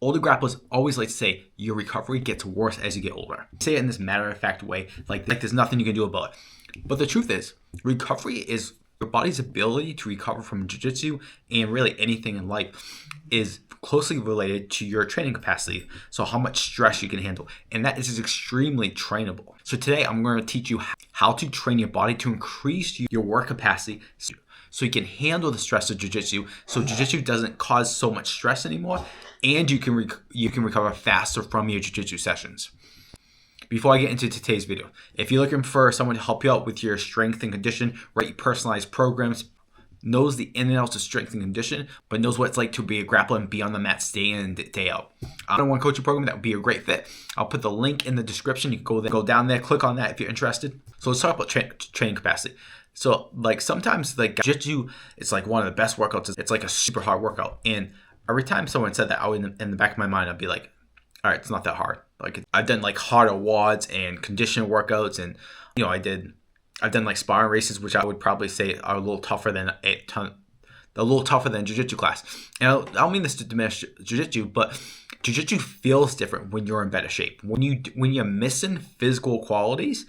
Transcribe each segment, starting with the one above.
Older grapplers always like to say your recovery gets worse as you get older. Say it in this matter-of-fact way, like there's nothing you can do about it. But the truth is, recovery is your body's ability to recover from jiu-jitsu and really anything in life is closely related to your training capacity. So how much stress you can handle. And that is extremely trainable. So today I'm going to teach you how to train your body to increase your work capacity so you can handle the stress of jiu-jitsu, so jiu-jitsu doesn't cause so much stress anymore, and you can recover faster from your jiu-jitsu sessions. Before I get into today's video, if you're looking for someone to help you out with your strength and condition, write personalized programs, knows the in and outs of strength and condition, but knows what it's like to be a grappler and be on the mat day in and day out. One coaching program that would be a great fit. I'll put the link in the description. You can go down there, click on that if you're interested. So let's talk about training capacity. So like sometimes like jiu-jitsu, it's like one of the best workouts. It's like a super hard workout. And every time someone said that, I would in the back of my mind, I'd be like, all right, it's not that hard. Like I've done like harder WODs and conditioning workouts, and I've done like sparring races, which I would probably say are a little tougher than jiu-jitsu class. And I don't mean this to diminish jiu-jitsu, but jiu-jitsu feels different when you're in better shape. When you're missing physical qualities,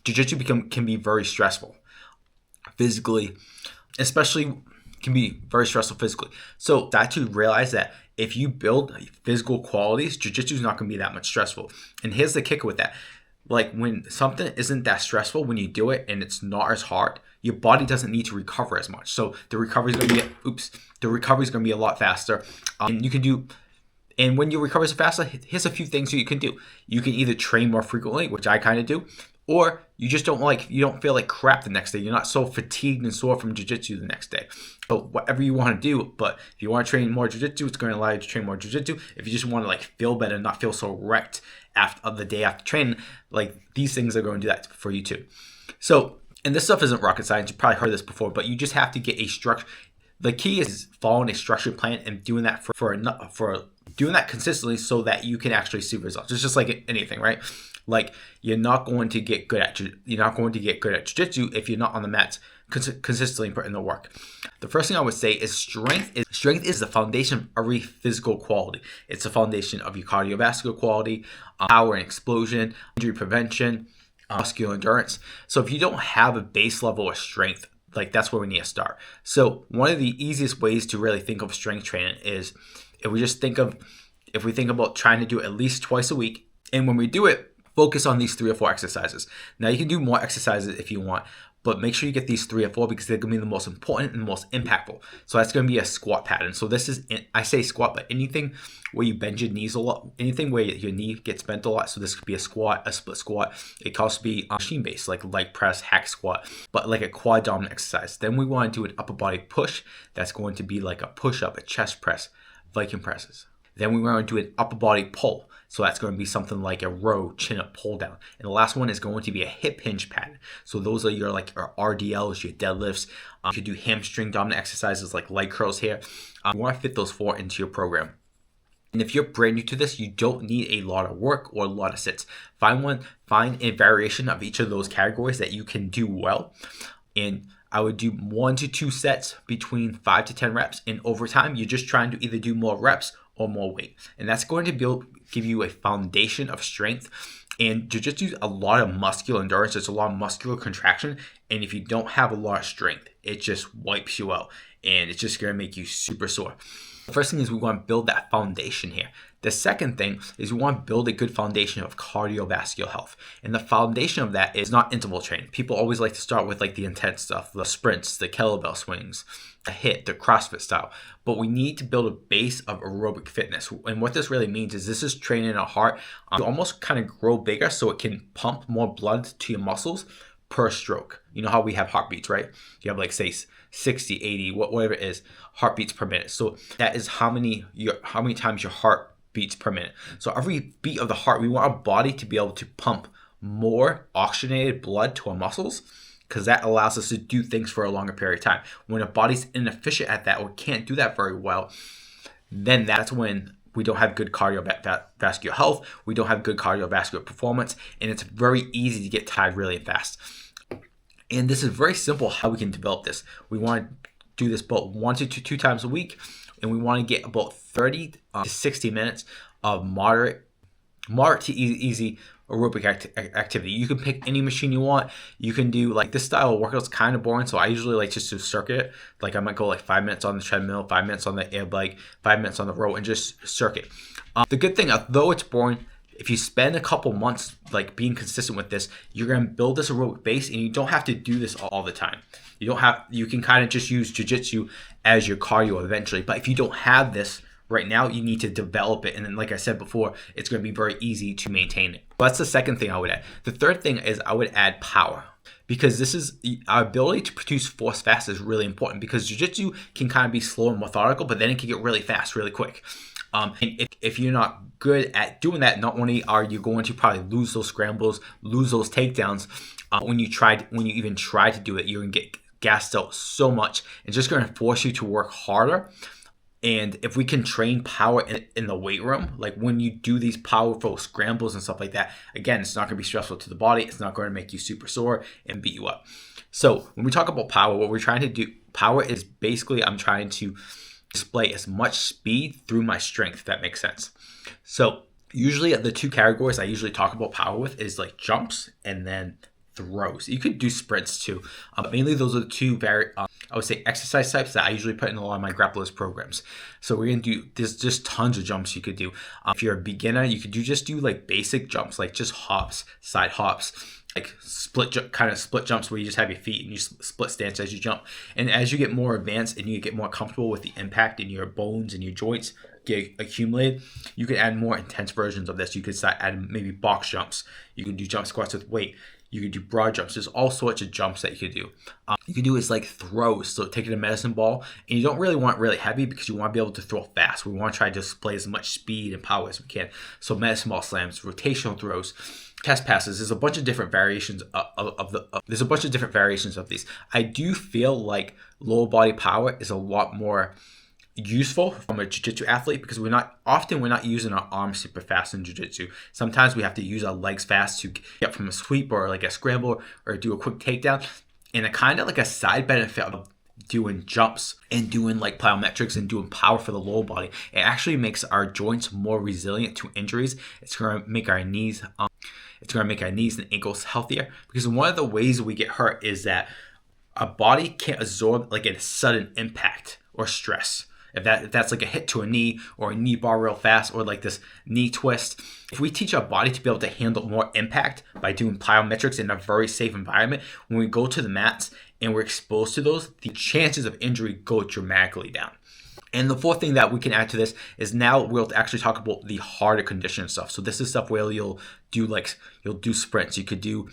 jiu-jitsu can be very stressful physically, especially can be very stressful physically. So that to realize that if you build physical qualities, jiu-jitsu is not going to be that much stressful. And here's the kicker with that. Like when something isn't that stressful, when you do it and it's not as hard, your body doesn't need to recover as much. So the recovery is going to be a lot faster. And when you recover so faster, here's a few things that you can do. You can either train more frequently, which I kind of do, or you just you don't feel like crap the next day. You're not so fatigued and sore from jiu-jitsu the next day. So whatever you want to do, but if you want to train more jiu-jitsu, it's going to allow you to train more jiu-jitsu. If you just want to feel better and not feel so wrecked after the day after training, these things are going to do that for you too. So, and this stuff isn't rocket science. You've probably heard this before, but you just have to get a structure. The key is following a structured plan and doing that for doing that consistently so that you can actually see results. It's just like anything, right? Like you're not going to get good at jiu-jitsu if you're not on the mats consistently putting the work. The first thing I would say is strength is the foundation of every physical quality. It's the foundation of your cardiovascular quality, power and explosion, injury prevention, muscular endurance. So if you don't have a base level of strength, that's where we need to start. So one of the easiest ways to really think of strength training is if we think about trying to do it at least twice a week, and when we do it, focus on these 3 or 4 exercises. Now you can do more exercises if you want, but make sure you get these 3 or 4 because they're going to be the most important and the most impactful. So that's going to be a squat pattern. So this is, I say squat, but anything where you bend your knees a lot, anything where your knee gets bent a lot. So this could be a squat, a split squat. It can also be machine based, like leg press, hack squat, but like a quad dominant exercise. Then we want to do an upper body push. That's going to be like a push up, a chest press, Viking presses. Then we want to do an upper body pull. So that's going to be something like a row, chin up, pull down. And the last one is going to be a hip hinge pattern. So those are your RDLs, your deadlifts. You could do hamstring dominant exercises like leg curls here. You want to fit those 4 into your program. And if you're brand new to this, you don't need a lot of work or a lot of sits. Find a variation of each of those categories that you can do well. And I would do 1 to 2 sets between 5 to 10 reps. And over time, you're just trying to either do more reps or more weight. And that's going to give you a foundation of strength. And jiu-jitsu is a lot of muscular endurance. There's a lot of muscular contraction. And if you don't have a lot of strength, it just wipes you out. And it's just going to make you super sore. The first thing is we want to build that foundation here. The second thing is we want to build a good foundation of cardiovascular health. And the foundation of that is not interval training. People always like to start with the intense stuff, the sprints, the kettlebell swings, the HIIT, the CrossFit style. But we need to build a base of aerobic fitness. And what this really means is this is training our heart to almost kind of grow bigger so it can pump more blood to your muscles per stroke. You know how we have heartbeats, right? You have say 60, 80, whatever it is, heartbeats per minute. So that is how many times your heart beats per minute. So every beat of the heart, we want our body to be able to pump more oxygenated blood to our muscles because that allows us to do things for a longer period of time. When a body's inefficient at that or can't do that very well, then that's when we don't have good cardiovascular health, we don't have good cardiovascular performance, and it's very easy to get tired really fast. And this is very simple how we can develop this. We want to do this about 1 to 2 times a week, and we want to get about 30 to 60 minutes of moderate to easy aerobic activity. You can pick any machine you want. You can do like this style of workout's kind of boring, so I usually like just to circuit. Like I might go like 5 minutes on the treadmill, 5 minutes on the air bike, 5 minutes on the row, and just circuit. The good thing, although it's boring, if you spend a couple months like being consistent with this, you're gonna build this aerobic base, and you don't have to do this all the time. You can kind of just use jiu-jitsu as your cardio eventually. But if you don't have this right now, you need to develop it. And then, like I said before, it's going to be very easy to maintain it. But that's the second thing I would add. The third thing is I would add power, because this is our ability to produce force fast is really important, because jiu-jitsu can kind of be slow and methodical, but then it can get really fast, really quick. And if you're not good at doing that, not only are you going to probably lose those scrambles, lose those takedowns, when you even try to do it, you're going to get gassed out so much. It's just going to force you to work harder. And if we can train power in the weight room, like when you do these powerful scrambles and stuff like that, again, it's not going to be stressful to the body. It's not going to make you super sore and beat you up. So when we talk about power, what we're trying to do, power is basically I'm trying to display as much speed through my strength, if that makes sense. So usually the two categories I usually talk about power with is like jumps and then throws. You could do sprints too. Mainly those are the two very, I would say, exercise types that I usually put in a lot of my grapplers programs. So we're going to do, there's just tons of jumps you could do. If you're a beginner, you could just do like basic jumps, like just hops, side hops, like split jumps where you just have your feet and you split stance as you jump. And as you get more advanced and you get more comfortable with the impact in your bones and your joints get accumulated, you could add more intense versions of this. You could start adding maybe box jumps. You can do jump squats with weight. You can do broad jumps. There's all sorts of jumps that you could do. You can do is like throws. So taking a medicine ball, and you don't really want really heavy because you want to be able to throw fast. We want to try to display as much speed and power as we can. So medicine ball slams, rotational throws, chest passes. There's a bunch of different variations of these. I do feel like lower body power is a lot more useful from a jiu-jitsu athlete, because we're not using our arms super fast in jiu-jitsu. Sometimes we have to use our legs fast to get from a sweep or like a scramble or do a quick takedown. And a kind of like a side benefit of doing jumps and doing like plyometrics and doing power for the lower body, it actually makes our joints more resilient to injuries. It's going to make our knees and ankles healthier, because one of the ways we get hurt is that our body can't absorb like a sudden impact or stress. If that's like a hit to a knee or a knee bar real fast or like this knee twist, if we teach our body to be able to handle more impact by doing plyometrics in a very safe environment, when we go to the mats and we're exposed to those, the chances of injury go dramatically down. And the fourth thing that we can add to this is now we'll actually talk about the harder condition stuff. So this is stuff where you'll do sprints. You could do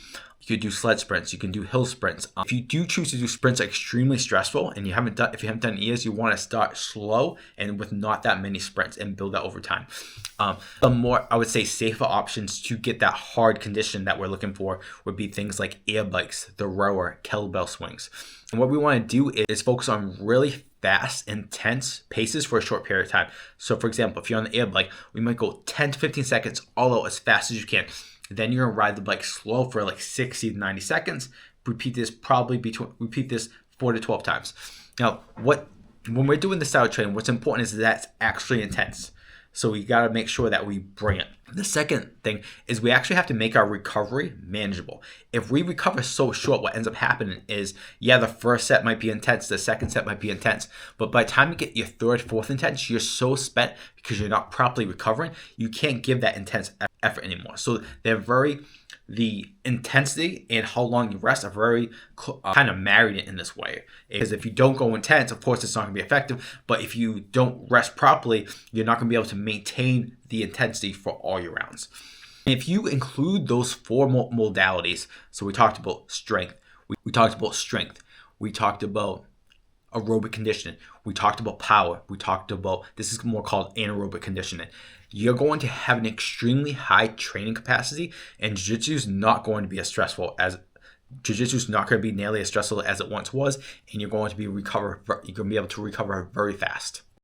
sled sprints. You can do hill sprints. If you do choose to do sprints extremely stressful, and if you haven't done EAs, you want to start slow and with not that many sprints and build that over time. The more, I would say, safer options to get that hard condition that we're looking for would be things like air bikes, the rower, kettlebell swings. And what we want to do is focus on really fast, intense paces for a short period of time. So for example, if you're on the air bike, we might go 10 to 15 seconds all out as fast as you can. Then you're gonna ride the bike slow for like 60 to 90 seconds. Repeat this 4 to 12 times. Now, when we're doing this style of training, what's important is that that's actually intense. So we got to make sure that we bring it. The second thing is we actually have to make our recovery manageable. If we recover so short, what ends up happening is, yeah, the first set might be intense, the second set might be intense, but by the time you get your third, fourth intense, you're so spent because you're not properly recovering, you can't give that intense effort anymore. So the intensity and how long you rest are very kind of married in this way. Because if you don't go intense, of course, it's not going to be effective. But if you don't rest properly, you're not going to be able to maintain the intensity for all your rounds. And if you include those four modalities, so we talked about strength, we talked about aerobic conditioning, we talked about power, we talked about, this is more called anaerobic conditioning. You're going to have an extremely high training capacity, and jiu-jitsu is not going to be nearly as stressful as it once was, and you're going to be able to recover very fast.